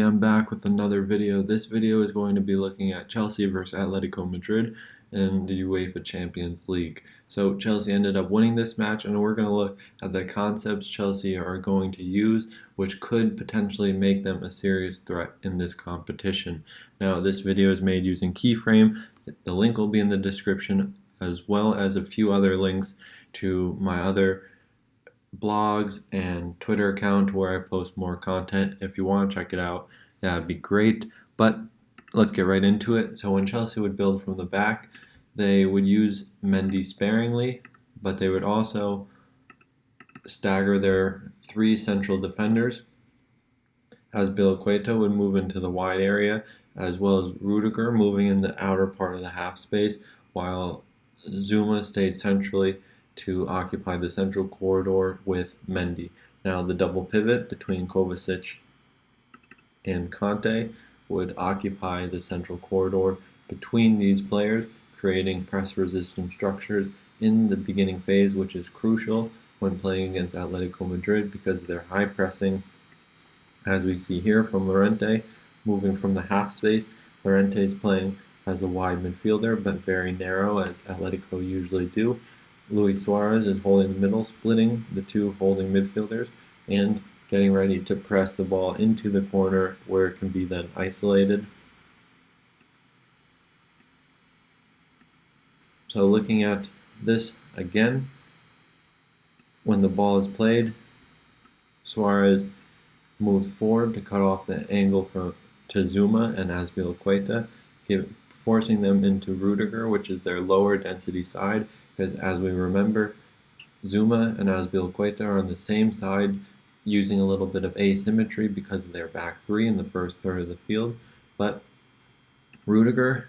I'm back with another video. This video is going to be looking at Chelsea versus Atletico Madrid in the UEFA Champions League. So Chelsea ended up winning this match, and we're going to look at the concepts Chelsea are going to use, which could potentially make them a serious threat in this competition. Now, this video is made using Keyframe. The link will be in the description, as well as a few other links to my other blogs and Twitter account where I post more content. If you want to check it out, that'd be great. But let's get right into it. So when Chelsea would build from the back, they would use Mendy sparingly, but they would also stagger their three central defenders. Azpilicueta would move into the wide area, as well as Rudiger moving in the outer part of the half space, while Zuma stayed centrally to occupy the central corridor with Mendy. Now the double pivot between Kovacic and Conte would occupy the central corridor between these players, creating press-resistant structures in the beginning phase, which is crucial when playing against Atletico Madrid because of their high pressing, as we see here from Llorente, moving from the half space. Llorente is playing as a wide midfielder, but very narrow, as Atletico usually do. Luis Suarez is holding the middle, splitting the two holding midfielders, and getting ready to press the ball into the corner where it can be then isolated. So looking at this again, when the ball is played, Suarez moves forward to cut off the angle to Zuma and Azpilicueta, forcing them into Rudiger, which is their lower density side, because as we remember, Zuma and Azpilicueta are on the same side, using a little bit of asymmetry because of their back three in the first third of the field. But Rudiger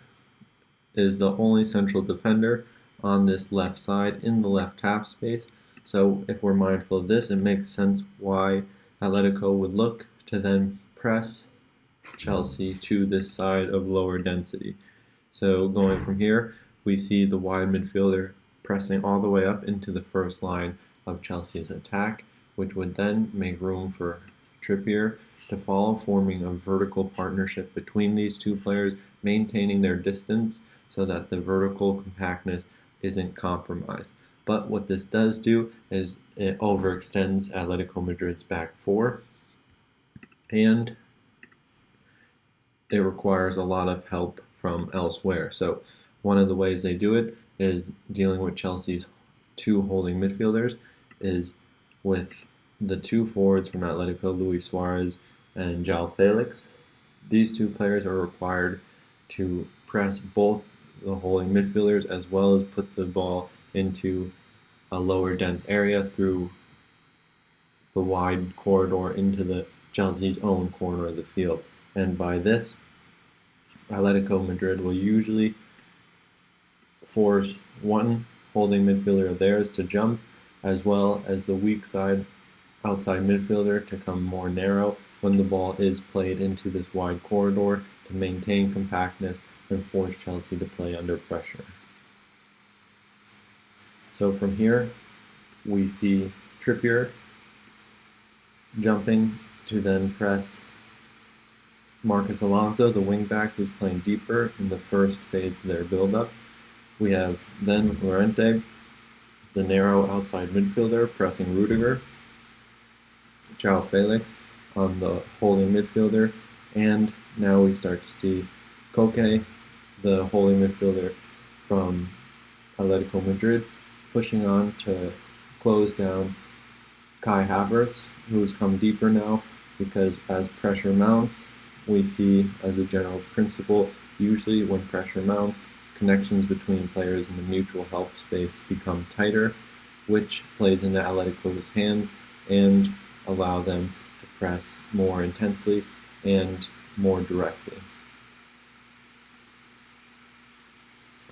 is the only central defender on this left side in the left half space. So if we're mindful of this, it makes sense why Atletico would look to then press Chelsea to this side of lower density. So going from here, we see the wide midfielder pressing all the way up into the first line of Chelsea's attack, which would then make room for Trippier to follow, forming a vertical partnership between these two players, maintaining their distance so that the vertical compactness isn't compromised. But what this does do is it overextends Atletico Madrid's back four, and it requires a lot of help from elsewhere. So one of the ways they do it is dealing with Chelsea's two holding midfielders is with the two forwards from Atletico, Luis Suarez and João Felix. These two players are required to press both the holding midfielders as well as put the ball into a lower dense area through the wide corridor into the Chelsea's own corner of the field. And by this, Atletico Madrid will usually force one holding midfielder of theirs to jump, as well as the weak side outside midfielder to come more narrow when the ball is played into this wide corridor to maintain compactness and force Chelsea to play under pressure. So from here, we see Trippier jumping to then press Marcos Alonso, the wingback, who's playing deeper in the first phase of their build-up. We have then Llorente, the narrow outside midfielder, pressing Rudiger, João Felix on the holding midfielder, and now we start to see Koke, the holding midfielder from Atletico Madrid, pushing on to close down Kai Havertz, who's come deeper now, because as pressure mounts, we see as a general principle, usually when pressure mounts, connections between players in the mutual help space become tighter, which plays into Atletico's hands and allow them to press more intensely and more directly.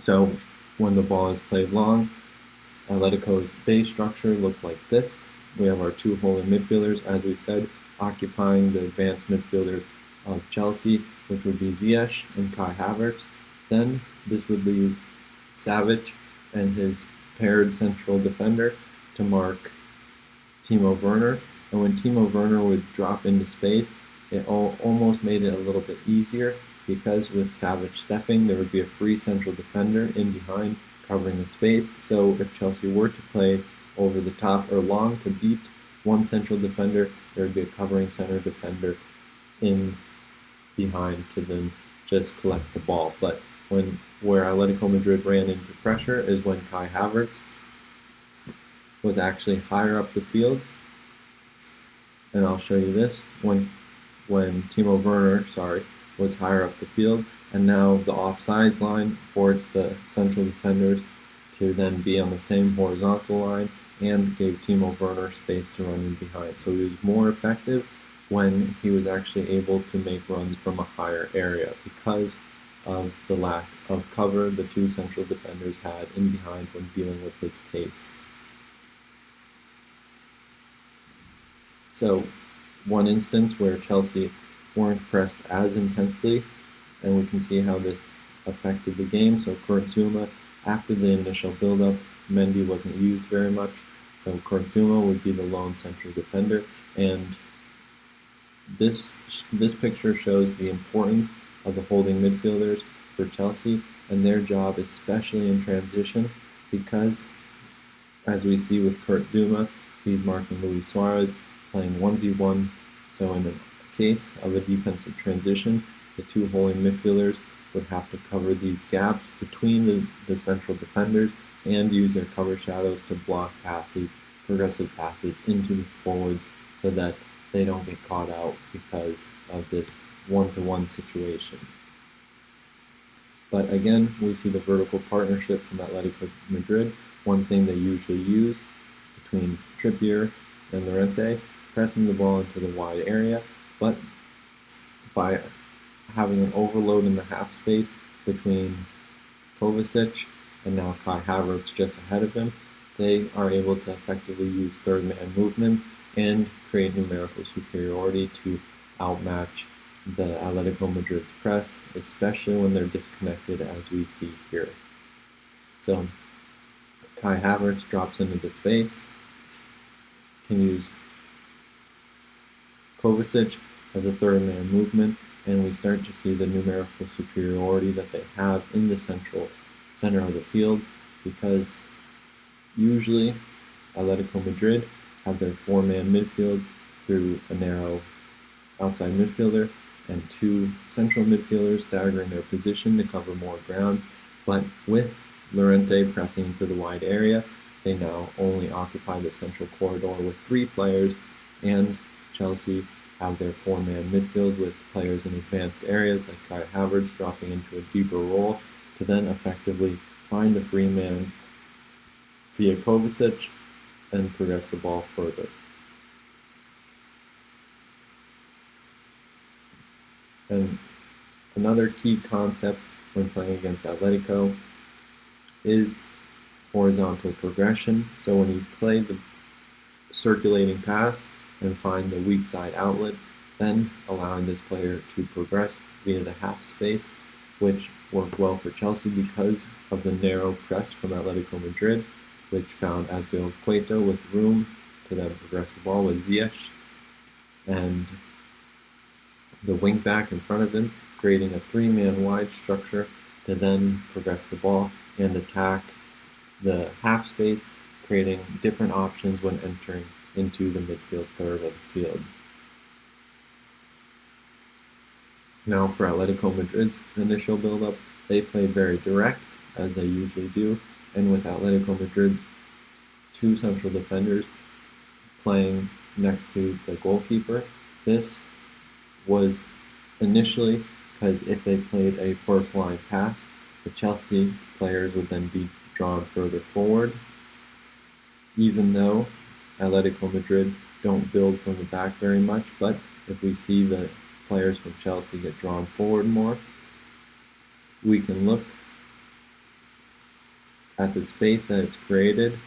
So when the ball is played long, Atletico's base structure looked like this. We have our two holding midfielders, as we said, occupying the advanced midfielders of Chelsea, which would be Ziyech and Kai Havertz. Then this would leave Savic and his paired central defender to mark Timo Werner. And when Timo Werner would drop into space, it almost made it a little bit easier because with Savage stepping, there would be a free central defender in behind covering the space. So if Chelsea were to play over the top or long to beat one central defender, there would be a covering center defender in behind to then just collect the ball. But where Atletico Madrid ran into pressure is when Kai Havertz was actually higher up the field. And I'll show you this. When Timo Werner, was higher up the field, and now the offsides line forced the central defenders to then be on the same horizontal line and gave Timo Werner space to run in behind. So he was more effective when he was actually able to make runs from a higher area because of the lack of cover the two central defenders had in behind when dealing with his pace. So one instance where Chelsea weren't pressed as intensely, and we can see how this affected the game. So Kurt Zouma, after the initial build-up, Mendy wasn't used very much, so Kurt Zouma would be the lone central defender, and this picture shows the importance of the holding midfielders for Chelsea and their job, especially in transition, because as we see with Kurt Zouma, he's marking Luis Suarez, playing 1v1, so in the case of a defensive transition, the two holding midfielders would have to cover these gaps between the central defenders and use their cover shadows to block passes, progressive passes into the forwards so that they don't get caught out because of this one-to-one situation. But again, we see the vertical partnership from Atletico Madrid, one thing they usually use between Trippier and Llorente, pressing the ball into the wide area, but by having an overload in the half space between Kovacic and now Kai Havertz just ahead of him, they are able to effectively use third man movements and create numerical superiority to outmatch the Atletico Madrid's press, especially when they're disconnected as we see here. So Kai Havertz drops into the space, can use Kovacic as a third man movement, and we start to see the numerical superiority that they have in the center of the field, because usually Atletico Madrid have their four-man midfield through a narrow outside midfielder and two central midfielders staggering their position to cover more ground, but with Llorente pressing into the wide area, they now only occupy the central corridor with three players, and Chelsea have their four-man midfield with players in advanced areas like Kai Havertz dropping into a deeper role to then effectively find the free man via Kovacic and progress the ball further. And another key concept when playing against Atletico is horizontal progression. So when you play the circulating pass and find the weak side outlet, then allowing this player to progress via the half space, which worked well for Chelsea because of the narrow press from Atletico Madrid, which found Azpilicueta with room to then progress the ball with Ziyech and the wing back in front of him, creating a three-man wide structure to then progress the ball and attack the half space, creating different options when entering into the midfield third of the field. Now for Atletico Madrid's initial build-up, they played very direct, as they usually do, and with Atletico Madrid's two central defenders playing next to the goalkeeper, this was initially because if they played a first line pass, the Chelsea players would then be drawn further forward, even though Atletico Madrid don't build from the back very much. But if we see the players from Chelsea get drawn forward more, we can look at the space that it's created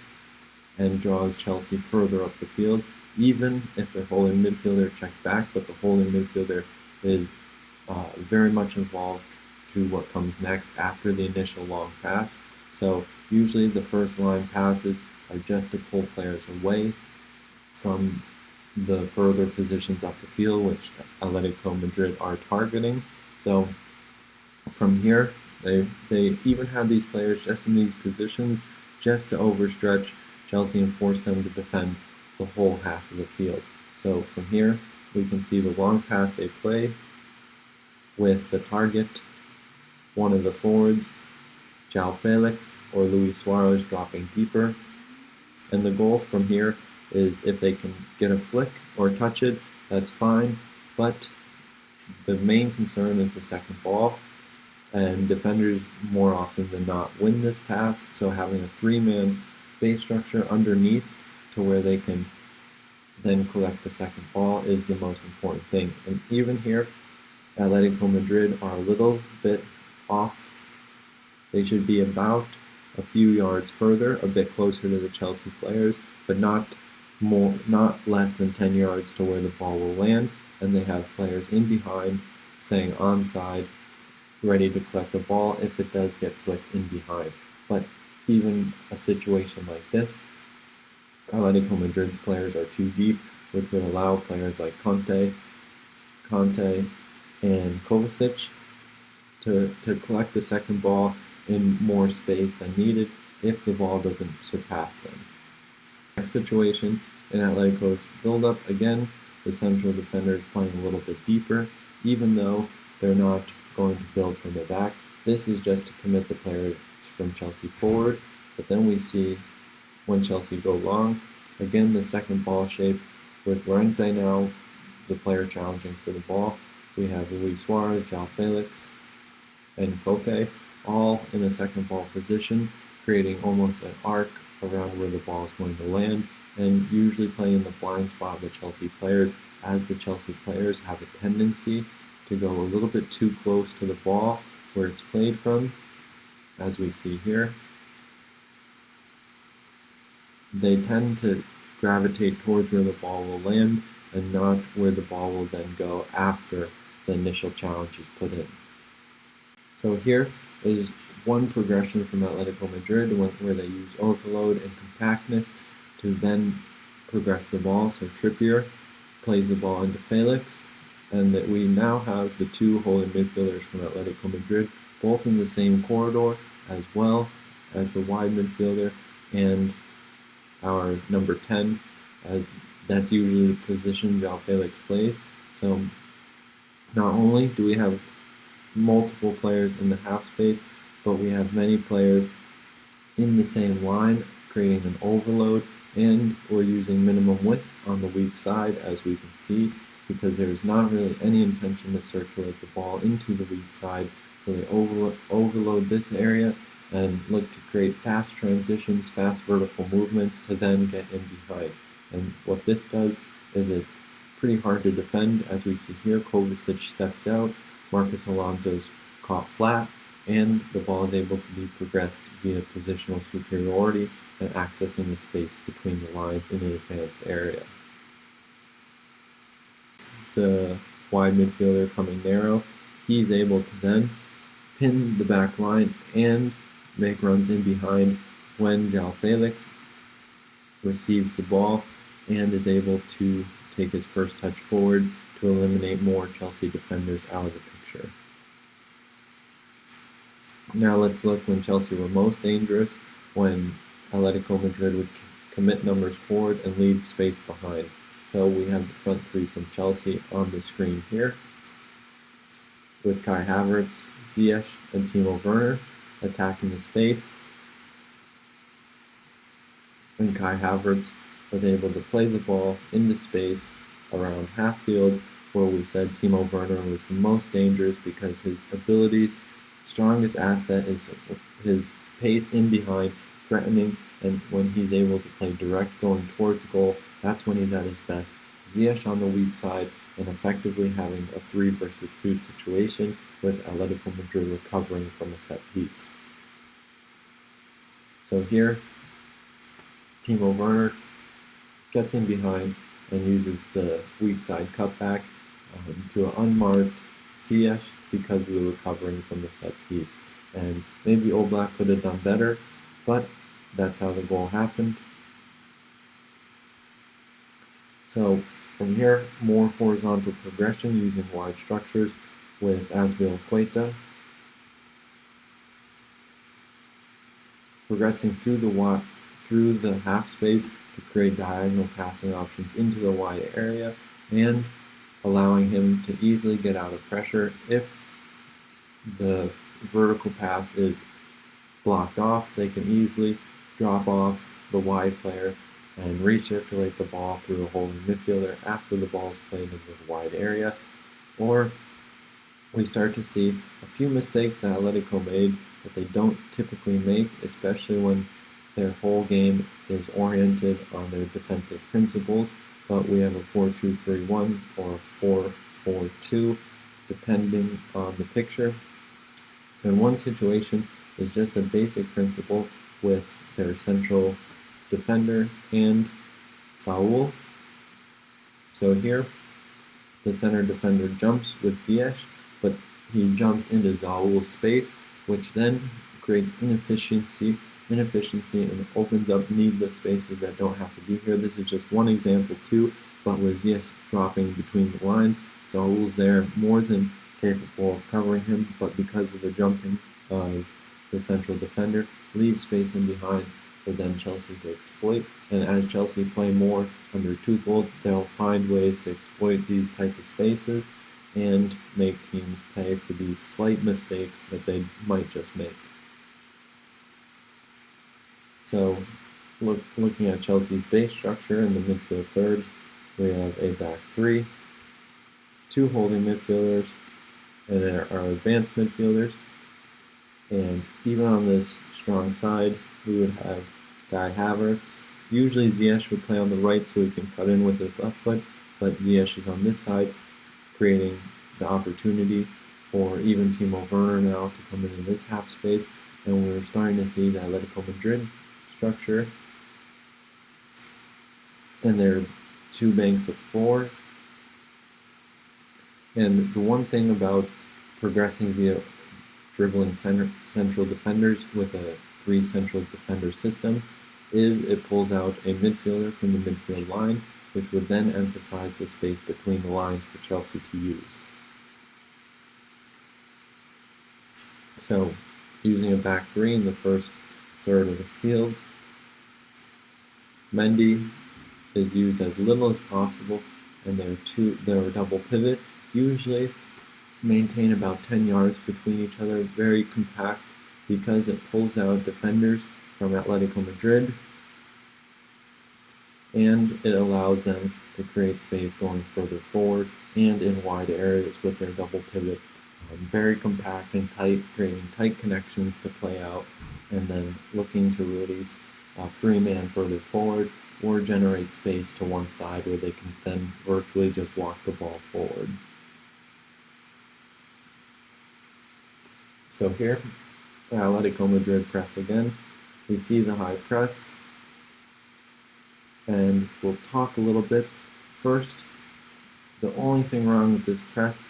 and draws Chelsea further up the field, even if the holding midfielder checked back, but the holding midfielder is very much involved to what comes next after the initial long pass. So usually the first line passes are just to pull players away from the further positions up the field, which Atletico Madrid are targeting. So from here, they even have these players just in these positions just to overstretch Chelsea and force them to defend the whole half of the field. So from here, we can see the long pass they play with the target, one of the forwards, João Felix or Luis Suarez dropping deeper. And the goal from here is if they can get a flick or touch it, that's fine. But the main concern is the second ball. And defenders more often than not win this pass, so having a three-man base structure underneath to where they can then collect the second ball is the most important thing. And even here, Atletico Madrid are a little bit off. They should be about a few yards further, a bit closer to the Chelsea players, but not less than 10 yards to where the ball will land. And they have players in behind, staying onside, ready to collect the ball if it does get flicked in behind. But even a situation like this, Atletico Madrid's players are too deep, which would allow players like Conte, and Kovacic to collect the second ball in more space than needed if the ball doesn't surpass them. Next situation, in Atletico's build-up, again, the central defender is playing a little bit deeper, even though they're not going to build from the back. This is just to commit the players from Chelsea forward, but then we see when Chelsea go long, again the second ball shape with Werner now, the player challenging for the ball. We have Luis Suarez, João Felix, and Koke, all in a second ball position, creating almost an arc around where the ball is going to land, and usually playing the blind spot of the Chelsea players, as the Chelsea players have a tendency to go a little bit too close to the ball where it's played from, as we see here. They tend to gravitate towards where the ball will land and not where the ball will then go after the initial challenge is put in. So here is one progression from Atletico Madrid where they use overload and compactness to then progress the ball. So Trippier plays the ball into Felix, and that we now have the two holding midfielders from Atletico Madrid, both in the same corridor, as well as the wide midfielder and our number 10, as that's usually the position João Felix plays. So not only do we have multiple players in the half space, but we have many players in the same line, creating an overload, and we're using minimum width on the weak side, as we can see, because there's not really any intention to circulate the ball into the weak side. So they overload this area and look to create fast transitions, fast vertical movements to then get in behind. And what this does is it's pretty hard to defend. As we see here, Kovacic steps out, Marcos Alonso's caught flat, and the ball is able to be progressed via positional superiority and accessing the space between the lines in an advanced area. The wide midfielder coming narrow, he's able to then pin the back line and make runs in behind when João Felix receives the ball and is able to take his first touch forward to eliminate more Chelsea defenders out of the picture. Now let's look when Chelsea were most dangerous, when Atletico Madrid would commit numbers forward and leave space behind. So we have the front three from Chelsea on the screen here, with Kai Havertz, Ziyech, and Timo Werner attacking the space. And Kai Havertz was able to play the ball into space around half field, where we said Timo Werner was the most dangerous because his abilities, strongest asset is his pace in behind, threatening, and when he's able to play direct going towards goal, that's when he's at his best. Ziyech on the weak side and effectively having a 3 versus 2 situation with Atletico Madrid recovering from a set piece. So here, Timo Werner gets in behind and uses the weak side cutback to an unmarked Ziyech because we were recovering from the set piece. And maybe Oblak could have done better, but that's how the goal happened. So From here, more horizontal progression using wide structures with Azpilicueta. Progressing through the half space to create diagonal passing options into the wide area and allowing him to easily get out of pressure if the vertical pass is blocked off. They can easily drop off the wide player and recirculate the ball through a holding midfielder after the ball is played into the wide area. Or we start to see a few mistakes that Atletico made that they don't typically make, especially when their whole game is oriented on their defensive principles. But we have a 4-2-3-1 or a 4-4-2, depending on the picture. And one situation is just a basic principle with their central defender and Saul. So here, the center defender jumps with Ziyech, but he jumps into Saul's space, which then creates inefficiency and opens up needless spaces that don't have to be here. This is just one example too, but with Ziyech dropping between the lines, Saul's there more than capable of covering him, but because of the jumping of the central defender, leaves space in behind for then Chelsea to exploit. And as Chelsea play more under Tuchel, they'll find ways to exploit these type of spaces and make teams pay for these slight mistakes that they might just make. So, looking at Chelsea's base structure in the midfield third, we have a back three, two holding midfielders, and there are advanced midfielders. And even on this strong side, we would have Kai Havertz. Usually Ziyech would play on the right so he can cut in with his left foot, but Ziyech is on this side, creating the opportunity for even Timo Werner now to come into this half space. And we're starting to see the Atletico Madrid structure. And there are two banks of four. And the one thing about progressing via dribbling central defenders with a three central defender system is it pulls out a midfielder from the midfield line, which would then emphasize the space between the lines for Chelsea to use. So, using a back three in the first third of the field, Mendy is used as little as possible, and they're a double pivot. Usually maintain about 10 yards between each other, very compact because it pulls out defenders from Atletico Madrid and it allows them to create space going further forward and in wide areas with their double pivot. Very compact and tight, creating tight connections to play out and then looking to release a free man further forward or generate space to one side where they can then virtually just walk the ball forward. So here, Atletico Madrid press again. We see the high press, and we'll talk a little bit. First, the only thing wrong with this press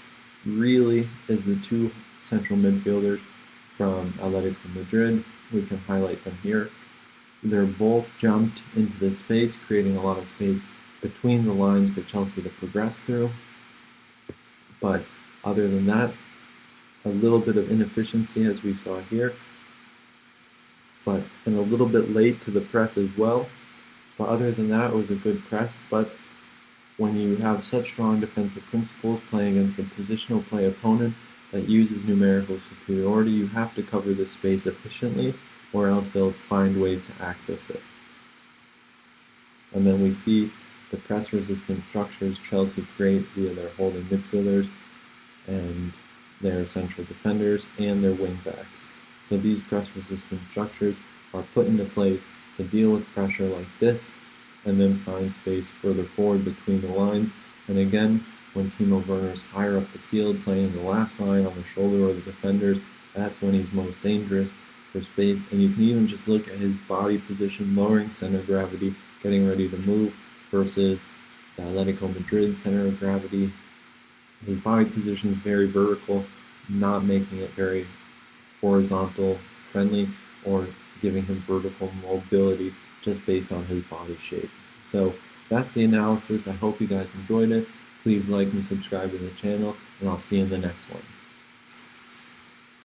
really is the two central midfielders from Atletico Madrid. We can highlight them here. They're both jumped into this space, creating a lot of space between the lines for Chelsea to progress through. But other than that, a little bit of inefficiency as we saw here, and a little bit late to the press as well. But other than that, it was a good press. But when you have such strong defensive principles playing against a positional play opponent that uses numerical superiority, you have to cover this space efficiently, or else they'll find ways to access it. And then we see the press-resistant structures Chelsea create via their holding midfielders and their central defenders and their wingbacks. So these press-resistant structures are put into place to deal with pressure like this and then find space further forward between the lines. And again, when Timo Werner is higher up the field playing in the last line on the shoulder of the defenders, that's when he's most dangerous for space. And you can even just look at his body position, lowering center of gravity, getting ready to move, versus the Atletico Madrid center of gravity. His body position is very vertical, not making it very horizontal friendly or giving him vertical mobility just based on his body shape. So that's the analysis. I hope you guys enjoyed it. Please like and subscribe to the channel, and I'll see you in the next one.